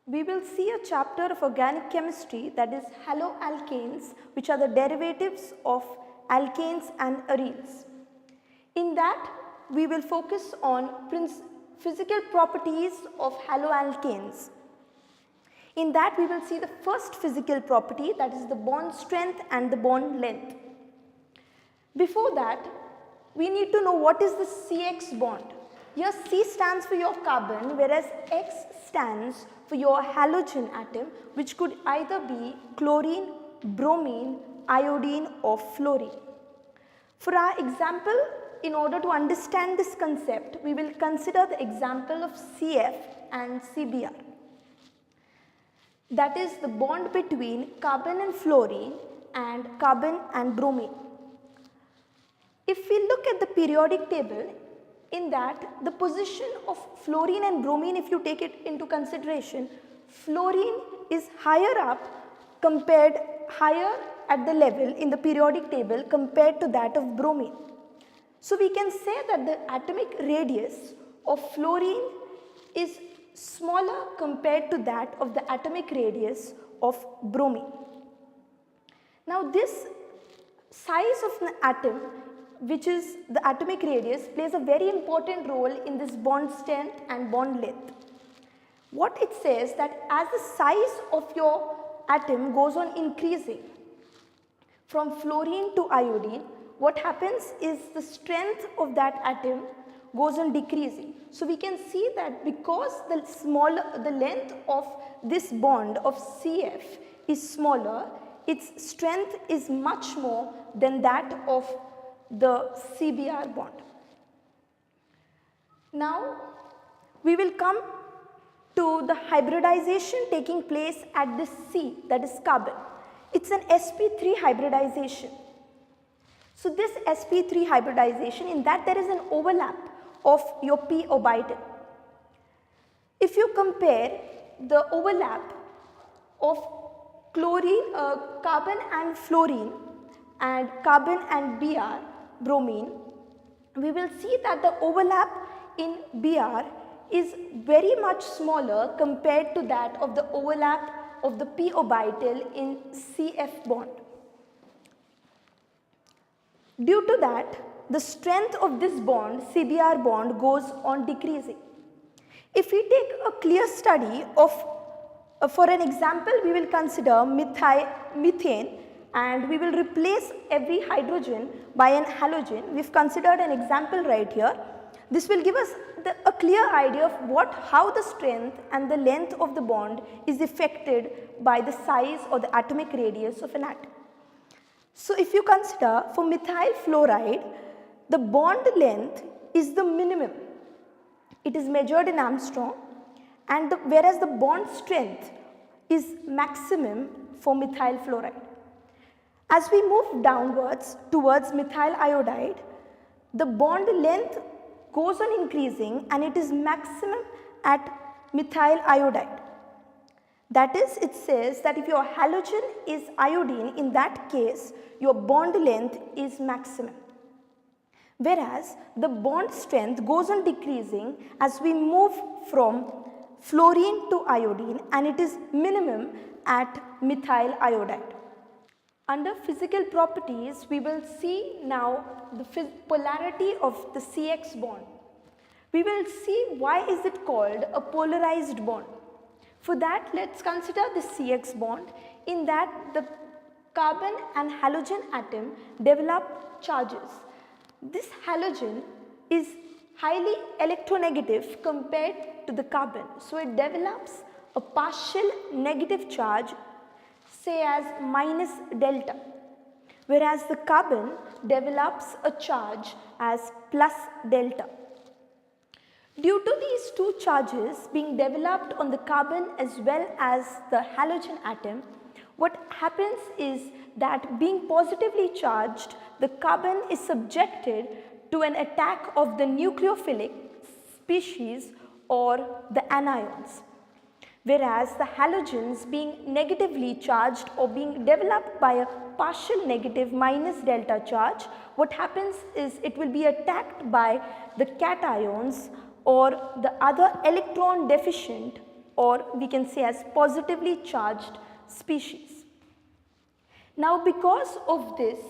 we will see a chapter of organic chemistry, that is haloalkanes, which are the derivatives of alkanes and arenes. In that, we will focus on physical properties of haloalkanes. In that, we will see the first physical property, that is the bond strength and the bond length. Before that, we need to know what is the CX bond. Here C stands for your carbon, whereas X stands for your halogen atom, which could either be chlorine, bromine, iodine or fluorine. For our example, in order to understand this concept, we will consider the example of CF and CBr. That is the bond between carbon and fluorine and carbon and bromine. If we look at the periodic table, in that the position of fluorine and bromine, if you take it into consideration, fluorine is higher at the level in the periodic table compared to that of bromine. So we can say that the atomic radius of fluorine is smaller compared to that of the atomic radius of bromine. Now this size of an atom, which is the atomic radius, plays a very important role in this bond strength and bond length. What it says that as the size of your atom goes on increasing from fluorine to iodine, what happens is the strength of that atom goes on decreasing. So we can see that because the length of this bond of CF is smaller, its strength is much more than that of the CBr bond. Now we will come to the hybridization taking place at this C, that is carbon. It's an sp3 hybridization. So this sp3 hybridization, in that there is an overlap of your p orbital. If you compare the overlap of carbon and fluorine and carbon and Br, bromine, we will see that the overlap in Br is very much smaller compared to that of the overlap of the p orbital in CF bond. Due to that, the strength of this bond, CBr bond, goes on decreasing. If we take a clear study of, for an example, we will consider methane, and we will replace every hydrogen by an halogen. We've considered an example right here. This will give us a clear idea of how the strength and the length of the bond is affected by the size or the atomic radius of an atom. So if you consider for methyl fluoride, the bond length is the minimum. It is measured in Armstrong, and whereas the bond strength is maximum for methyl fluoride. As we move downwards towards methyl iodide, the bond length goes on increasing and it is maximum at methyl iodide. That is, it says that if your halogen is iodine, in that case your bond length is maximum. Whereas the bond strength goes on decreasing as we move from fluorine to iodine, and it is minimum at methyl iodide. Under physical properties, we will see now the polarity of the CX bond. We will see why is it called a polarized bond. For that, let's consider the CX bond, in that the carbon and halogen atom develop charges. This halogen is highly electronegative compared to the carbon. So it develops a partial negative charge, say as minus delta, whereas the carbon develops a charge as plus delta. Due to these two charges being developed on the carbon as well as the halogen atom, what happens is that being positively charged, the carbon is subjected to an attack of the nucleophilic species or the anions. Whereas the halogens being negatively charged or being developed by a partial negative minus delta charge, what happens is it will be attacked by the cations or the other electron deficient or we can say as positively charged species. Now because of this,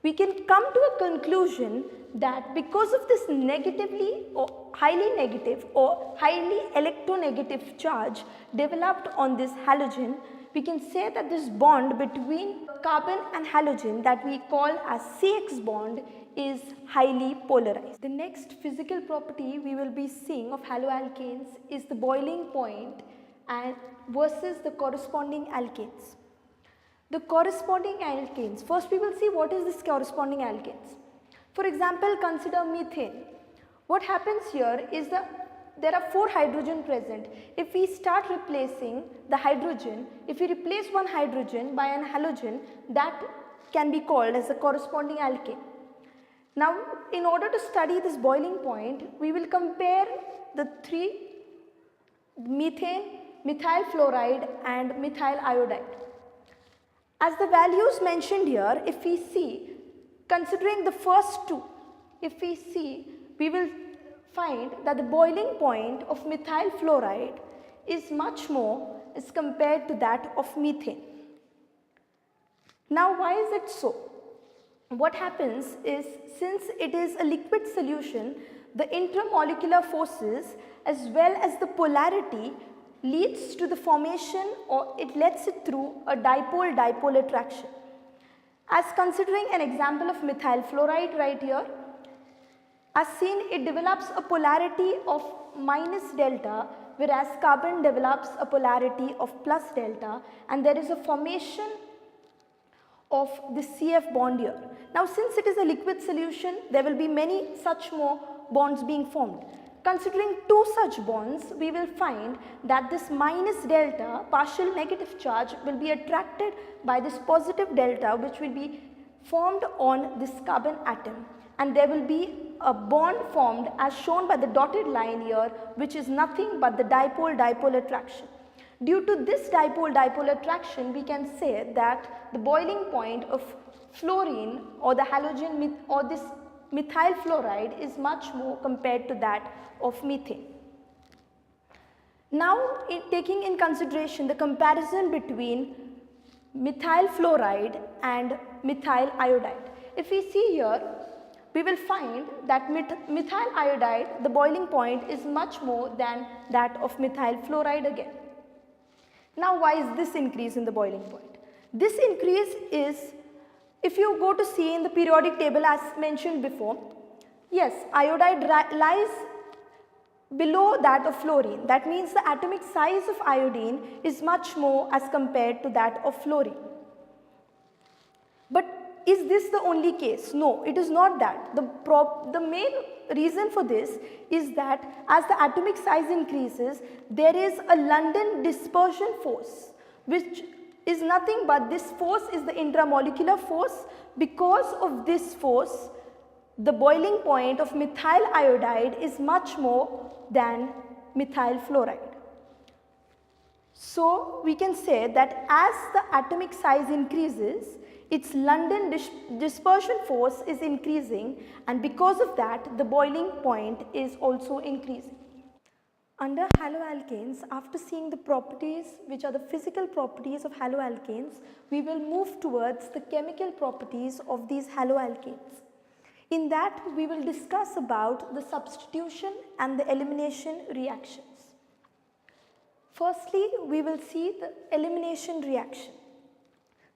we can come to a conclusion that because of this negatively or highly negative or highly electronegative charge developed on this halogen, we can say that this bond between carbon and halogen that we call as CX bond is highly polarized. The next physical property we will be seeing of haloalkanes is the boiling point and versus the corresponding alkanes. The corresponding alkanes, first we will see what is this corresponding alkanes. For example, consider methane. What happens here is there are 4 hydrogen present. If we start replacing the hydrogen, if we replace one hydrogen by an halogen, that can be called as a corresponding alkane. Now, in order to study this boiling point, we will compare the 3 methane, methyl fluoride and methyl iodide. As the values mentioned here, if we see, considering the first 2, if we see, we will find that the boiling point of methyl fluoride is much more as compared to that of methane. Now why is it so? What happens is, since it is a liquid solution, the intermolecular forces as well as the polarity leads to the formation, or it lets it through a dipole-dipole attraction. As considering an example of methyl fluoride right here, as seen, it develops a polarity of minus delta, whereas carbon develops a polarity of plus delta, and there is a formation of the CF bond here. Now since it is a liquid solution, there will be many such more bonds being formed. Considering 2 such bonds, we will find that this minus delta partial negative charge will be attracted by this positive delta, which will be formed on this carbon atom, and there will be a bond formed as shown by the dotted line here, which is nothing but the dipole-dipole attraction. Due to this dipole-dipole attraction, we can say that the boiling point of fluorine or the halogen or this methyl fluoride is much more compared to that of methane. Now, taking in consideration the comparison between methyl fluoride and methyl iodide, if we see here, we will find that methyl iodide, the boiling point is much more than that of methyl fluoride again. Now why is this increase in the boiling point? This increase is, if you go to see in the periodic table as mentioned before, yes, iodide lies below that of fluorine. That means the atomic size of iodine is much more as compared to that of fluorine. But is this the only case? No, it is not that. The main reason for this is that as the atomic size increases, there is a London dispersion force, which is nothing but this force is the intramolecular force. Because of this force, the boiling point of methyl iodide is much more than methyl fluoride. So we can say that as the atomic size increases, its London dispersion force is increasing, and because of that the boiling point is also increasing. Under haloalkanes, after seeing the properties which are the physical properties of haloalkanes, we will move towards the chemical properties of these haloalkanes. In that we will discuss about the substitution and the elimination reactions. Firstly, we will see the elimination reaction.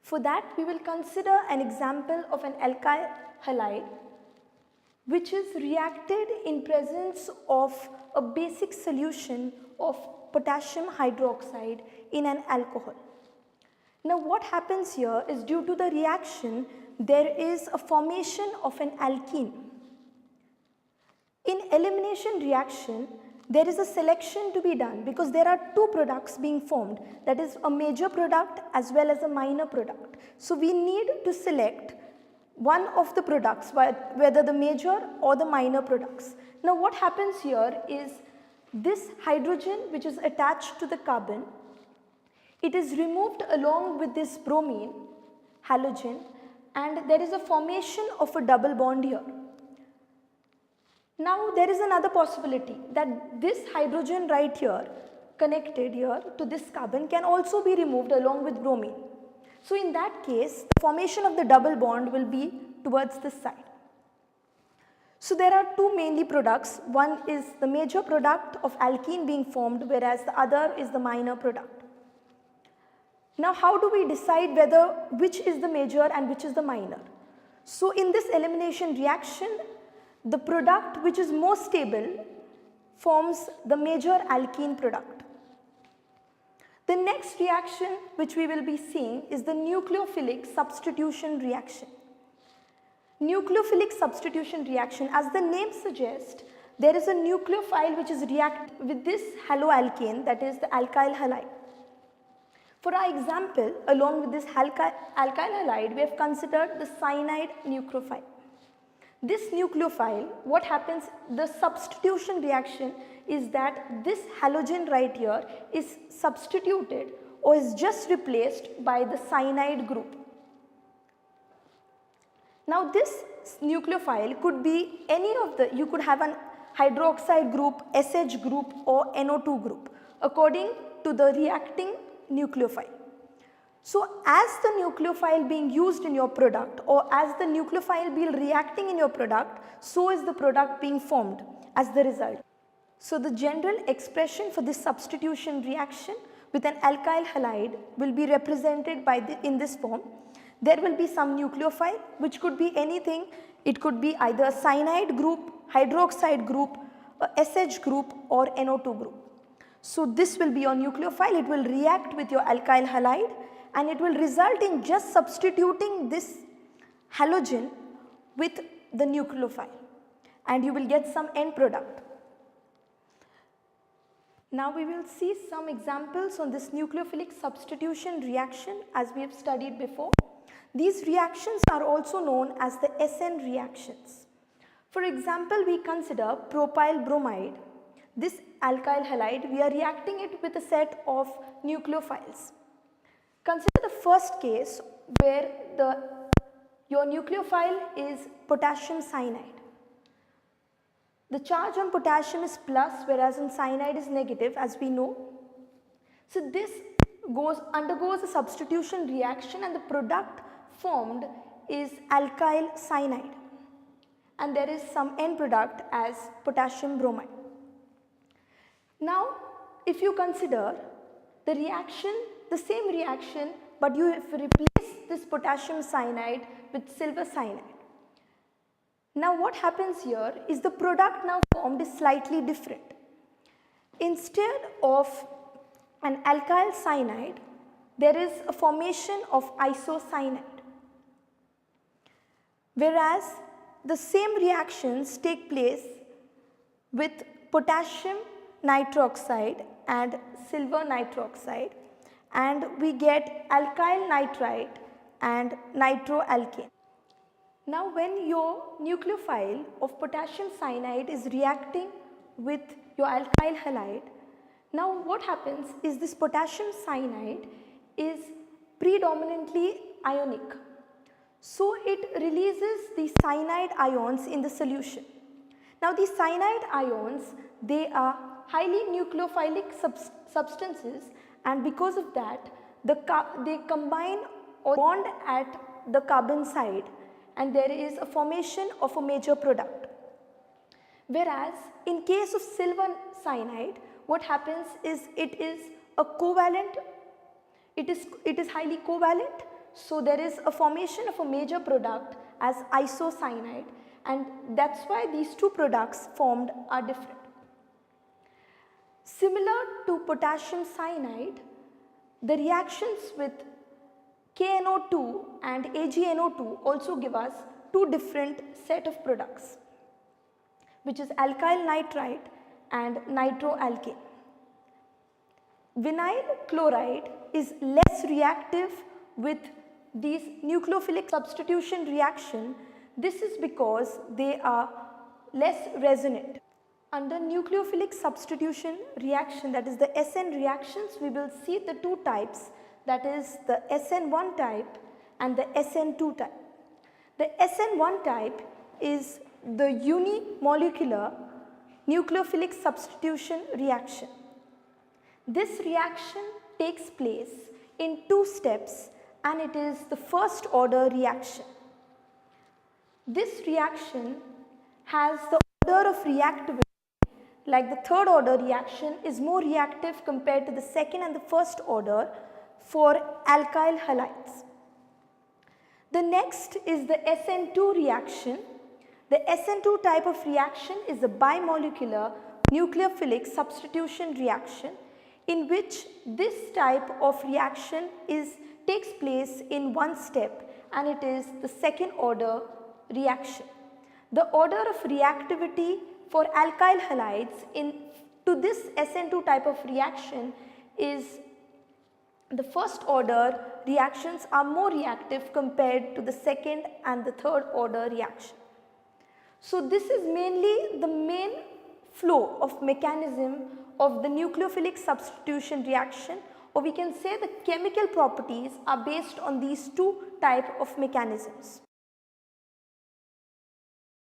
For that, we will consider an example of an alkyl halide which is reacted in presence of a basic solution of potassium hydroxide in an alcohol. Now what happens here is, due to the reaction, there is a formation of an alkene. In elimination reaction, there is a selection to be done because there are 2 products being formed, that is a major product as well as a minor product. So we need to select one of the products, whether the major or the minor products. Now what happens here is, this hydrogen which is attached to the carbon, it is removed along with this bromine, halogen, and there is a formation of a double bond here. Now there is another possibility that this hydrogen right here connected here to this carbon can also be removed along with bromine. So in that case, the formation of the double bond will be towards this side. So there are two mainly products. One is the major product of alkene being formed, whereas the other is the minor product. Now how do we decide which is the major and which is the minor? So in this elimination reaction, the product which is more stable forms the major alkene product. The next reaction which we will be seeing is the nucleophilic substitution reaction. Nucleophilic substitution reaction, as the name suggests, there is a nucleophile which is reacting with this haloalkane, that is the alkyl halide. For our example, along with this alkyl halide, we have considered the cyanide nucleophile. This nucleophile, what happens, the substitution reaction is that this halogen right here is substituted or is just replaced by the cyanide group. Now this nucleophile could be any of the, you could have an hydroxide group, SH group or NO2 group according to the reacting nucleophile. So as the nucleophile being used in your product or as the nucleophile be reacting in your product, so is the product being formed as the result. So the general expression for this substitution reaction with an alkyl halide will be represented by in this form. There will be some nucleophile which could be anything. It could be either a cyanide group, hydroxide group, a SH group or NO2 group. So this will be your nucleophile. It will react with your alkyl halide and it will result in just substituting this halogen with the nucleophile and you will get some end product. Now we will see some examples on this nucleophilic substitution reaction as we have studied before. These reactions are also known as the SN reactions. For example, we consider propyl bromide. This alkyl halide, we are reacting it with a set of nucleophiles. Consider the first case where your nucleophile is potassium cyanide. The charge on potassium is plus whereas on cyanide is negative, as we know. So this undergoes a substitution reaction and the product formed is alkyl cyanide and there is some end product as potassium bromide. Now if you consider the reaction, the same reaction, but you have replaced this potassium cyanide with silver cyanide. Now what happens here is the product now formed is slightly different. Instead of an alkyl cyanide, there is a formation of isocyanide. Whereas the same reactions take place with potassium nitroxide and silver nitroxide and we get alkyl nitrite and nitroalkane. Now when your nucleophile of potassium cyanide is reacting with your alkyl halide, now what happens is this potassium cyanide is predominantly ionic. So it releases the cyanide ions in the solution. Now these cyanide ions, they are highly nucleophilic substances and because of that they combine or bond at the carbon side and there is a formation of a major product. Whereas in case of silver cyanide, what happens is it is a covalent, it is highly covalent, so there is a formation of a major product as isocyanide and that's why these two products formed are different. Similar to potassium cyanide, the reactions with KNO2 and AgNO2 also give us two different set of products, which is alkyl nitrite and nitroalkane. Vinyl chloride is less reactive with these nucleophilic substitution reaction. This is because they are less resonant. Under nucleophilic substitution reaction, that is the SN reactions, we will see the two types, that is the SN1 type and the SN2 type. The SN1 type is the unimolecular nucleophilic substitution reaction. This reaction takes place in 2 steps and it is the first order reaction. This reaction has the order of reactivity, like the third order reaction is more reactive compared to the second and the first order for alkyl halides. The next is the SN2 reaction. The SN2 type of reaction is a bimolecular nucleophilic substitution reaction in which this type of reaction takes place in 1 step and it is the second order reaction. The order of reactivity for alkyl halides to this SN2 type of reaction is the first order reactions are more reactive compared to the second and the third order reaction. So this is mainly the main flow of mechanism of the nucleophilic substitution reaction, or we can say the chemical properties are based on these 2 types of mechanisms.